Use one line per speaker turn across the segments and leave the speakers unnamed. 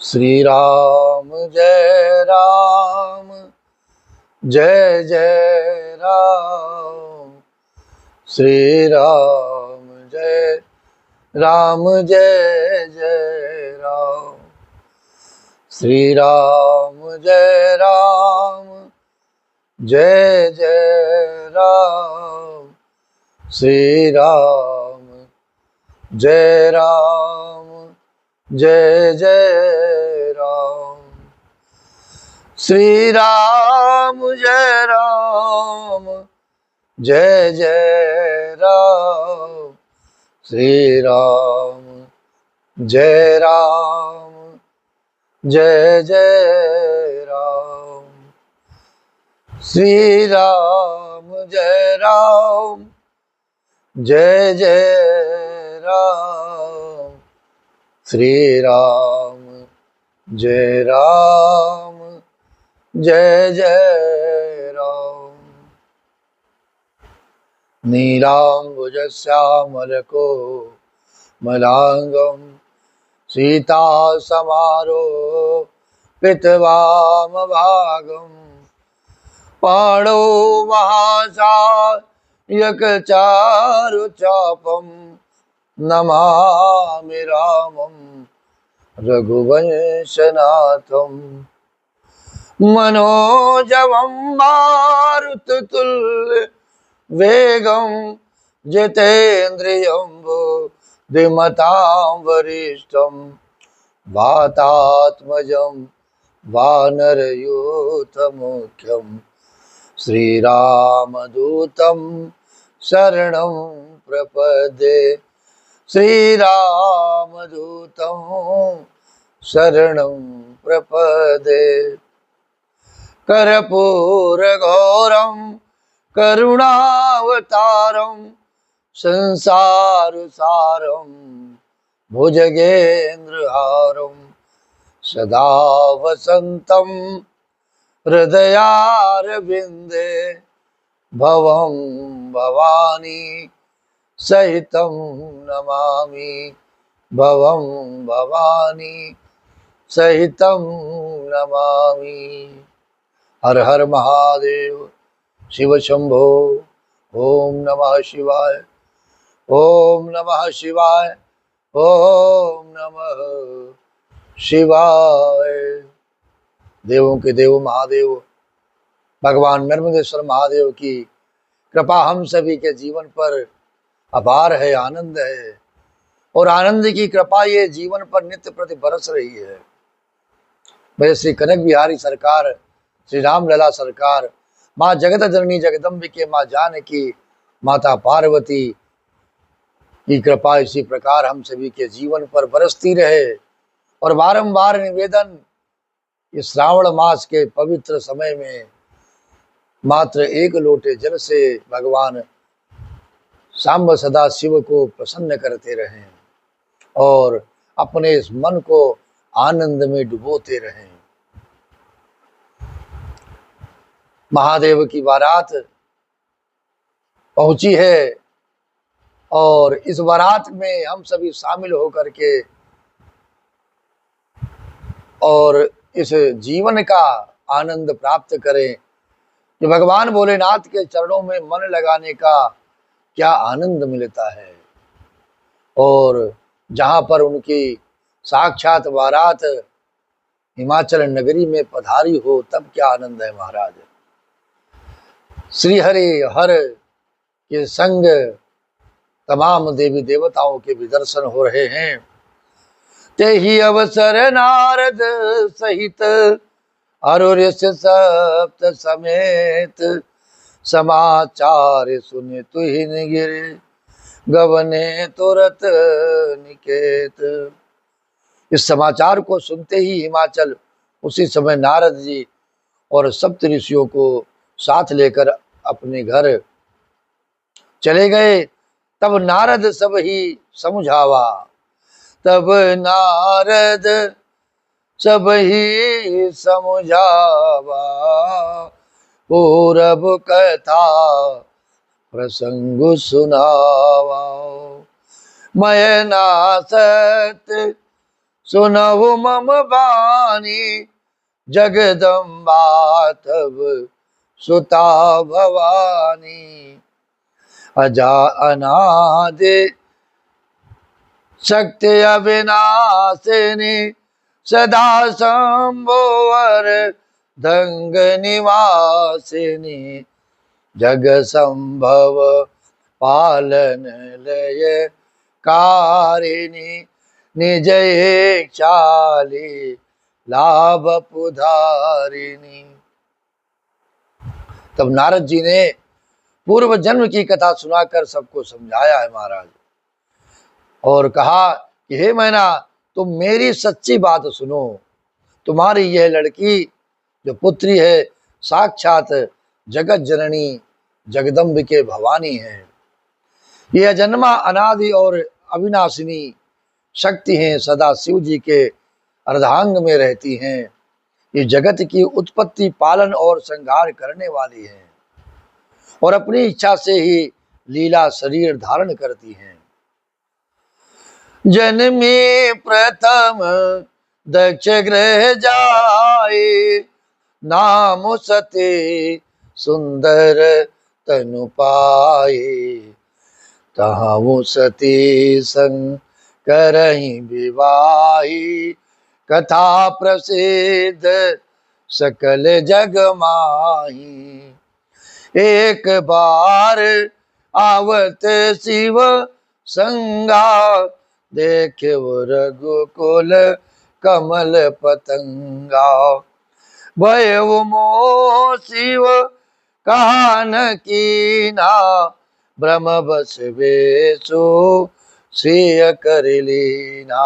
श्री राम जय राम जय जय राम। श्री राम जय राम जय जय राम। श्री राम जय राम जय जय राम। श्री राम जय राम जय जय राम। श्री राम जय राम जय जय राम। श्री राम जय राम जय जय राम। श्री राम जय राम जय जय राम। श्री राम जय राम जय जय राम। नीलाम्बुजश्यामलकोमलाङ्गं सीतासमारोपितवामभागं पाणौ महासायकचारुचापं नमामि रामं रघुवंशनाथं। मनोजवं मारुततुल्य वेगं जितेन्द्रियं बुद्धिमतां वरिष्ठं वातात्मजं वानरयूथमुख्यं श्रीरामदूतं शरणं प्रपद्ये। श्रीरामदूतं शरणं प्रपद्ये। कर्पूरगौरं करुणावतारं संसारसारं भुजगेन्द्रहारं सदा वसन्तं हृदयारविन्दे भवं भवानी सहितं नमामि। भवं भवानी सहितं नमामि। हर हर महादेव शिव शंभो। ओम नमः शिवाय। ओम नमः शिवाय। ओम नमः शिवाय। देवों के देव महादेव भगवान नर्मदेश्वर महादेव की कृपा हम सभी के जीवन पर अपार है, आनंद है। और आनंद की कृपा ये जीवन पर नित्य प्रति बरस रही है। मेरे श्री कनक बिहारी सरकार, श्री राम लला सरकार, माँ जगत जननी जगदम्बिके माँ जानकी, माता पार्वती की कृपा इसी प्रकार हम सभी के जीवन पर बरसती रहे। और बारंबार निवेदन, इस श्रावण मास के पवित्र समय में मात्र एक लोटे जल से भगवान सांब सदा शिव को प्रसन्न करते रहें और अपने इस मन को आनंद में डुबोते रहें। महादेव की बारात पहुंची है और इस बारात में हम सभी शामिल होकर के और इस जीवन का आनंद प्राप्त करें कि भगवान भोलेनाथ के चरणों में मन लगाने का क्या आनंद मिलता है। और जहां पर उनकी साक्षात बारात हिमाचल नगरी में पधारी हो तब क्या आनंद है महाराज। श्री हरि हर के संग तमाम देवी देवताओं के भी दर्शन हो रहे हैं। ते ही अवसर नारद सहित अरुर्यस्य सप्त समेत समाचार सुने तुहिन गिरे गवने तुरत निकेत। इस समाचार को सुनते ही हिमाचल उसी समय नारद जी और सप्त ऋषियों को साथ लेकर अपने घर चले गए। तब नारद सब ही समझावा, तब नारद सब ही समझावा, पूरब कथा प्रसंग सुनावा। मैं नासत सुनहु मम बानी, जगदम्बा तब सुता भवानी। अजा अनादि शक्ति अविनाशिनी, सदा संभोवर धंग निवासिनी। जग संभव पालन लय कारिणी, निज इच्छाली लाभ पुधारिणी। तब नारद जी ने पूर्व जन्म की कथा सुनाकर सबको समझाया है महाराज, और कहा कि हे मैना, तुम मेरी सच्ची बात सुनो। तुम्हारी यह लड़की जो पुत्री है, साक्षात जगत जननी जगदम्बिके भवानी है। यह जन्मा अनादि और अविनाशिनी शक्ति हैं, सदा शिव जी के अर्धांग में रहती हैं। ये जगत की उत्पत्ति, पालन और संहार करने वाली हैं, और अपनी इच्छा से ही लीला शरीर धारण करती हैं। जन्मी प्रथम दक्ष गृह जाए, नाम सती सुंदर तनु पाए। तहाँ सती संग करहीं विवाही, कथा प्रसिद्ध सकल जग माही। एक बार आवत शिव संगा, देखे वो रघुकुल कमल पतंगा। भय वो मोह शिव कहा न कीना, ब्रह्म बस वेशो श्रेय कर लीना।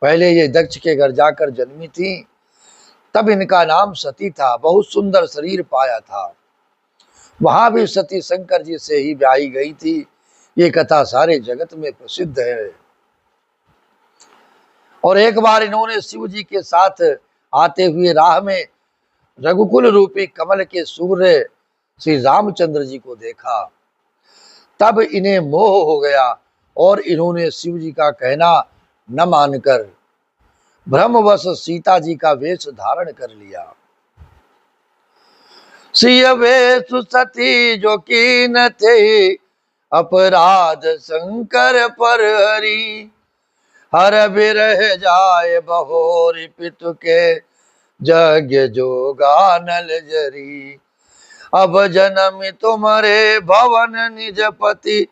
पहले ये दक्ष के घर जाकर जन्मी थी, तब इनका नाम सती था। बहुत सुंदर शरीर पाया था। वहां भी सती शंकर जी से ही ब्याही गई थी। ये कथा सारे जगत में प्रसिद्ध है। और एक बार इन्होंने शिव जी के साथ आते हुए राह में रघुकुल रूपी कमल के सूर्य श्री रामचंद्र जी को देखा। तब इन्हें मोह हो गया और इन्होंने शिव जी का कहना न मानकर ब्रह्मवश सीता जी का वेश धारण कर लिया। सिय वेश सती जो कीन थे, अपराध शंकर पर हरि। हर बिरह जाए बहोरी, पितु के यज्ञ जोगा नल जरी। अब जन्म तुम्हारे भवन निज पति,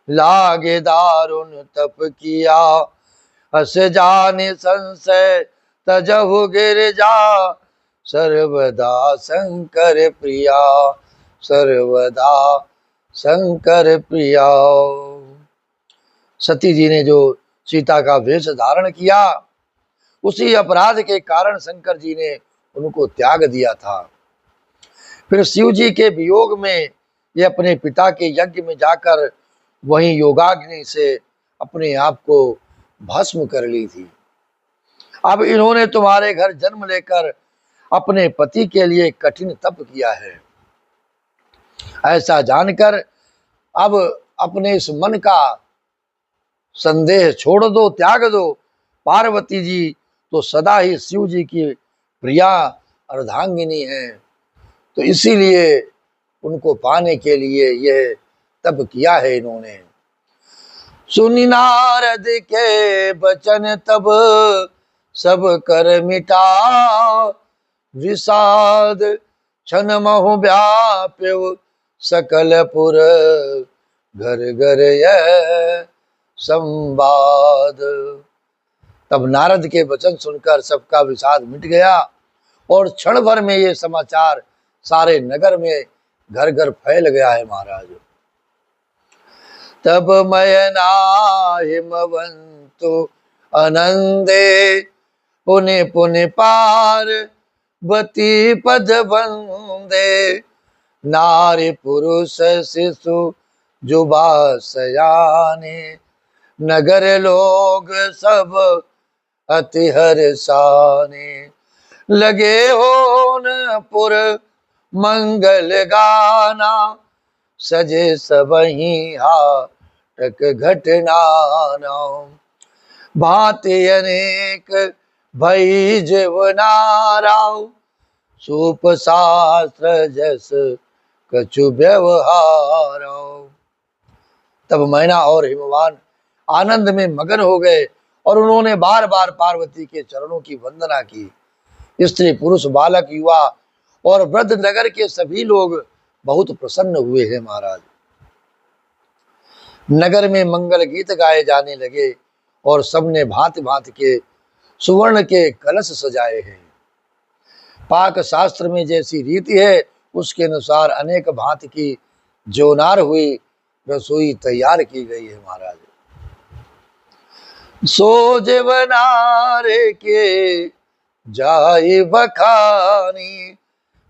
लागे दारुण तप किया। हस जानि संशय तजहु गिरजा, सर्वदा शंकर प्रिया, सर्वदा शंकर प्रिया। सती जी ने जो सीता का वेश धारण किया, उसी अपराध के कारण शंकर जी ने उनको त्याग दिया था। फिर शिव जी के वियोग में ये अपने पिता के यज्ञ में जाकर वहीं योगाग्नि से अपने आप को भस्म कर ली थी। अब इन्होंने तुम्हारे घर जन्म लेकर अपने पति के लिए कठिन तप किया है। ऐसा जानकर अब अपने इस मन का संदेह छोड़ दो, त्याग दो। पार्वती जी तो सदा ही शिव जी की प्रिया अर्धांगिनी है, तो इसीलिए उनको पाने के लिए यह तप किया है इन्होंने। सुनी नारद के बचन तब सब कर मिटा, विषाद क्षण महु व्याप्य सकल पुर, घर घर यह संवाद। तब नारद के वचन सुनकर सबका विषाद मिट गया और क्षण भर में ये समाचार सारे नगर में घर घर फैल गया है महाराज। तब मयना हिमवंतु आनंदे, पुनि पुनि पार्वती पद वंदे। नारी पुरुष शिशु जुबा सयाने, नगर लोग सब अति हर्षाने। लगे होन पुर मंगल गाना, सजे सबहि हाटक घटनाना। भांति अनेक भई जीवनाराव, सूप शास्त्र जस कछु व्यवहार। तब मैना और हिमवान आनंद में मगन हो गए और उन्होंने बार बार पार्वती के चरणों की वंदना की। स्त्री पुरुष बालक युवा और वृद्ध नगर के सभी लोग बहुत प्रसन्न हुए हैं महाराज। नगर में मंगल गीत गाए जाने लगे और सबने भांति भांति के सुवर्ण के कलश सजाए हैं। पाक शास्त्र में जैसी रीति है उसके अनुसार अनेक भांति की जोनार हुई रसोई तैयार की गई है महाराज। सो जीवनारे के जाई बखानी,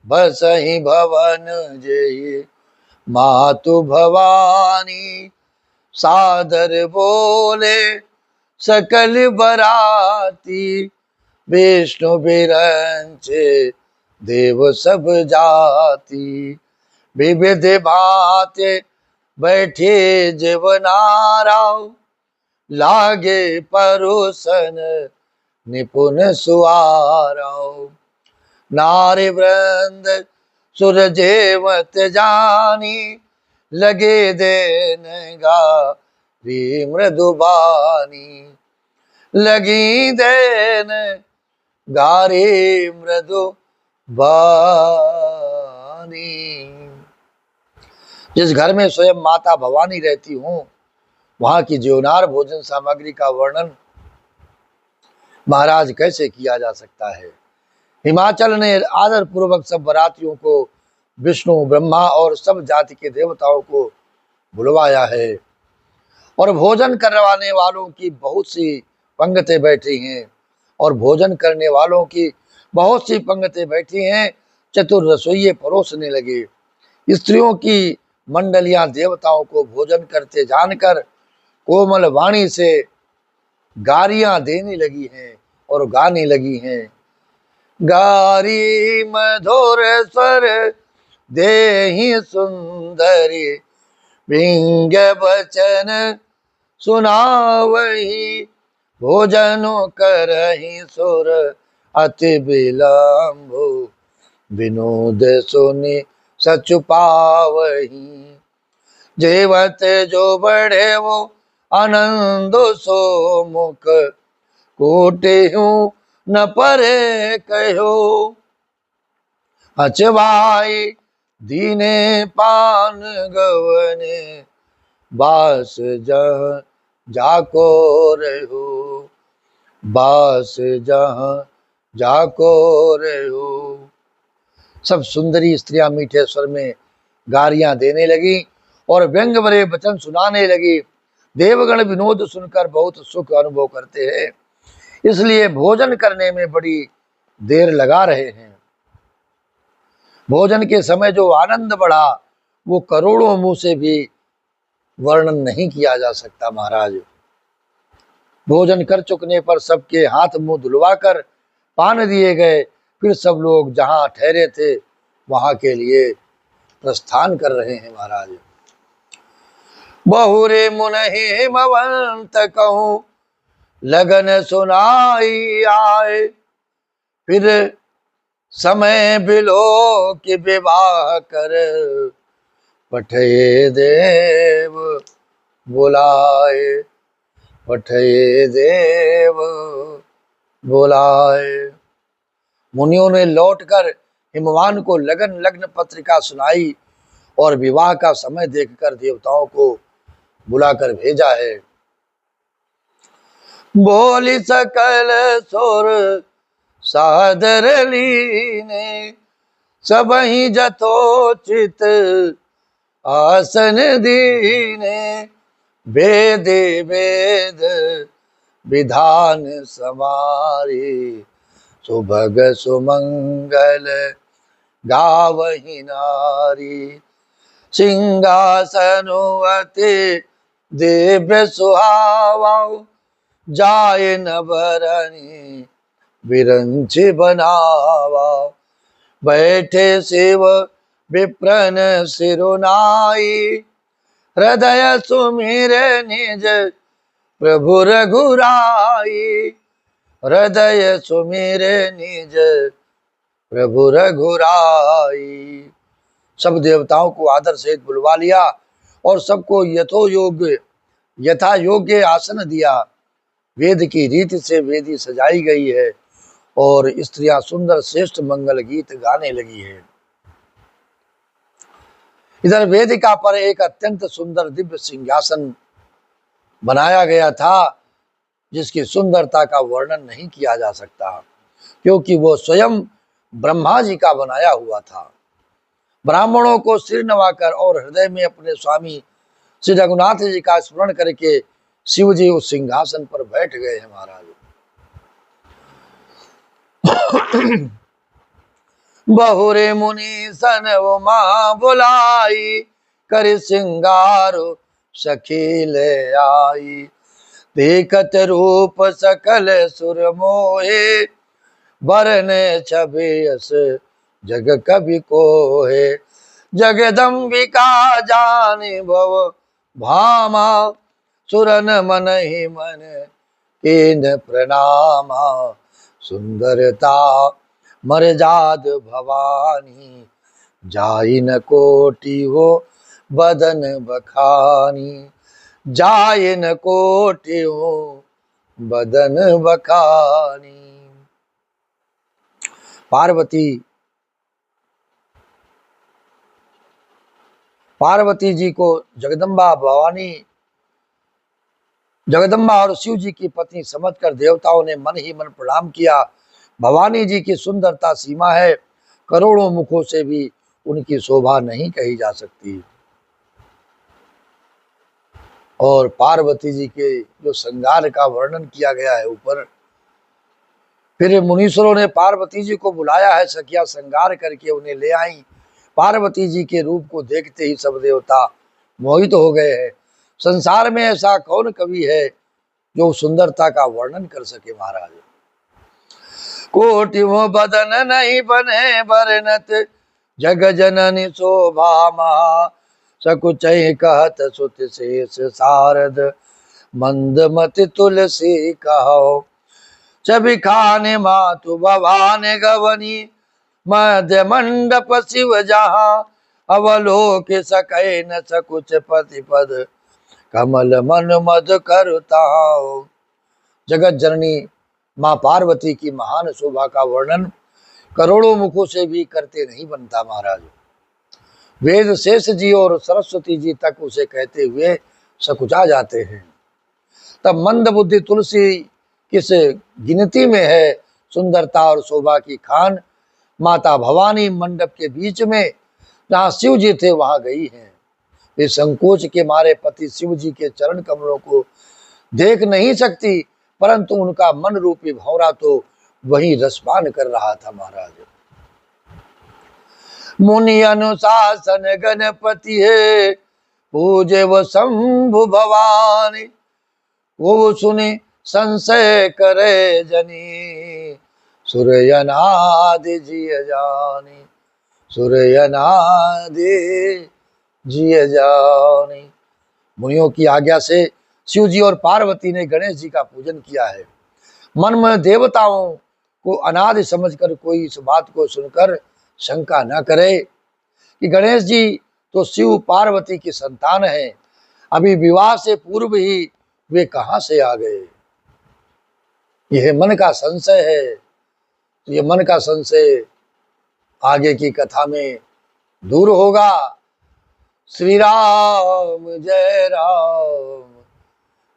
बसहि भवन जय मातु भवानी। सादर बोले सकल बराती, विष्णु बिरंचे देव सब जाति। विविध भांति बैठे जीवनाराव, लागे परोसन निपुण सुआराव। नारी वृंद सुरजेवत जानी, लगे देन गारी मृदुबानी। लगी देन गारी मृदुबानी। जिस घर में स्वयं माता भवानी रहती हूँ, वहां की जीवनार भोजन सामग्री का वर्णन महाराज कैसे किया जा सकता है। हिमाचल ने आदर पूर्वक सब बरातियों को, विष्णु ब्रह्मा और सब जाति के देवताओं को बुलवाया है और भोजन करवाने वालों की बहुत सी पंक्तियां बैठी हैं और भोजन करने वालों की बहुत सी पंक्तियां बैठी हैं। चतुर रसोइये परोसने लगे। स्त्रियों की मंडलियां देवताओं को भोजन करते जानकर कोमल वाणी से गारियां देने लगी हैं और गाने लगी हैं। गारी मधुर स्वर देहि सुंदरी, व्यंग्य वचन सुनावही। भोजनो करहि सुर अति विलंबु, विनोद सुनि सचु पावही। जेवत जो बढ़े वो आनंद सो मुख, कोटे हूँ न परे कहो। अचवाई दीने पान गवने, बास जहाँ जाको रहो। बास जहाँ जाको रहो। सब सुंदरी स्त्रियां मीठे स्वर में गारियां देने लगी और व्यंग भरे वचन सुनाने लगी। देवगण विनोद सुनकर बहुत सुख अनुभव करते हैं, इसलिए भोजन करने में बड़ी देर लगा रहे हैं। भोजन के समय जो आनंद बढ़ा वो करोड़ों मुंह से भी वर्णन नहीं किया जा सकता महाराज। भोजन कर चुकने पर सबके हाथ मुंह धुलवाकर पान दिए गए। फिर सब लोग जहां ठहरे थे वहां के लिए प्रस्थान कर रहे हैं महाराज। बहुरे मुनहि हिमवंत कहूं, लगन सुनाई आए। फिर समय बिलो के विवाह कर, पठये देव बुलाए। पठये देव बुलाए। मुनियों ने लौटकर हिमवान को लगन लग्न पत्रिका सुनाई और विवाह का समय देखकर देवताओं को बुलाकर भेजा है। बोली सकल सुर सादर लीने, सबहि जथोचित आसन दीने। वेद वेद विधान समारी, सुभग सुमंगल गावहि नारी। सिंहासनो अति दिव्य सुहावा, जाय न भरनी विरंच बनावा। बैठे शिव विप्रन सिरुनाई, हृदय सुमिर निज प्रभु रघुराई, हृदय सुमिरे निज प्रभु रघुराई। सब देवताओं को आदर सहित बुलवा लिया और सबको यथा योग्य आसन दिया। वेद की रीति से वेदी सजाई गई है और स्त्रियां सुंदर श्रेष्ठ मंगल गीत गाने लगी है। इधर वेदिका पर एक अत्यंत सुंदर दिव्य सिंहासन बनाया गया था, जिसकी सुंदरता का वर्णन नहीं किया जा सकता, क्योंकि वो स्वयं ब्रह्मा जी का बनाया हुआ था। ब्राह्मणों को सिर नवाकर और हृदय में अपने स्वामी श्री रघुनाथ जी का स्मरण करके शिव जी उस सिंहासन पर बैठ गए हैं महाराज। बहुरे मुनि सन उमा बुलाई, कर सिंगारो सखी ले आई। देखत रूप सकल सुर मोहे, बरने छवि यस जग कवि कोहे। जगदम्बिका जानि भव भामा, सुरन मन ही मन कीन प्रणामा। सुंदरता मर्याद भवानी, जाई न कोटि हो बदन बखानी। जाई न कोटि हो बदन बखानी। पार्वती जी को जगदम्बा और शिव जी की पत्नी समझकर देवताओं ने मन ही मन प्रणाम किया। भवानी जी की सुंदरता सीमा है, करोड़ों मुखों से भी उनकी शोभा नहीं कही जा सकती। और पार्वती जी के जो श्रृंगार का वर्णन किया गया है ऊपर, फिर मुनीश्वरों ने पार्वती जी को बुलाया है, सखिया श्रृंगार करके उन्हें ले आई। पार्वती जी के रूप को देखते ही सब देवता मोहित हो गए हैं। संसार में ऐसा कौन कवि है जो सुंदरता का वर्णन कर सके महाराज। कोटि वो बदन नहीं बने बरनत, जग जननी शोभा महा। सकुच कहत सुत शेष सारद, मंदमति तुलसी कहो। छवि खाने मातु भवाने गवनी, मध्य मंडप शिव जहाँ। अवलोक सकै न सकुच पति पद, कमल मन मद करता। जगत जननी माँ पार्वती की महान शोभा का वर्णन करोड़ों मुखों से भी करते नहीं बनता महाराज। वेद शेष जी और सरस्वती जी तक उसे कहते हुए सकुचा जाते हैं। तब मंद बुद्धि तुलसी किस गिनती में है। सुंदरता और शोभा की खान माता भवानी मंडप के बीच में जहाँ शिव जी थे वहां गई हैं। वे संकोच के मारे पति शिव जी के चरण कमलों को देख नहीं सकती, परंतु उनका मन रूपी भंवरा तो वही रसपान कर रहा था महाराज। मुनि अनुशासन गणपति है, पूजे वो शंभु भवानी। वो सुने संशय करे जनी, सूर्यनादि जिय जानी। सूर्यनादि जिय जानी। मुनियों की आज्ञा से शिव जी और पार्वती ने गणेश जी का पूजन किया है। मन में देवताओं को अनादि समझकर कोई इस बात को सुनकर शंका न करे कि गणेश जी तो शिव पार्वती की संतान है, अभी विवाह से पूर्व ही वे कहां से आ गए। यह मन का संशय है। ये मन का संशय आगे की कथा में दूर होगा। श्री राम जय राम,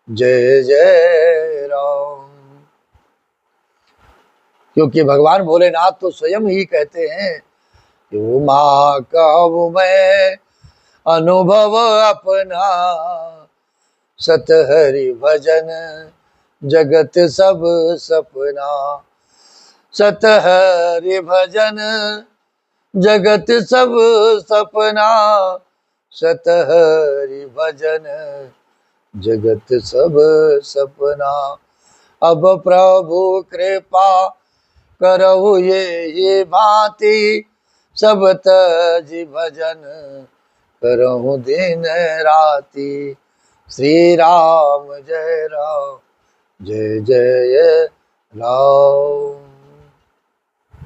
जय जय राम। क्योंकि भगवान भोलेनाथ तो स्वयं ही कहते हैं कि उमा कहूँ मैं अनुभव अपना, सतहरि भजन जगत सब सपना। सतहरि भजन जगत सब सपना, सतहरि भजन जगत सब सपना। अब प्रभु कृपा करहु ये भांति, सब तज भजन करहु दिन राति। श्री राम जय राम जय जय राम।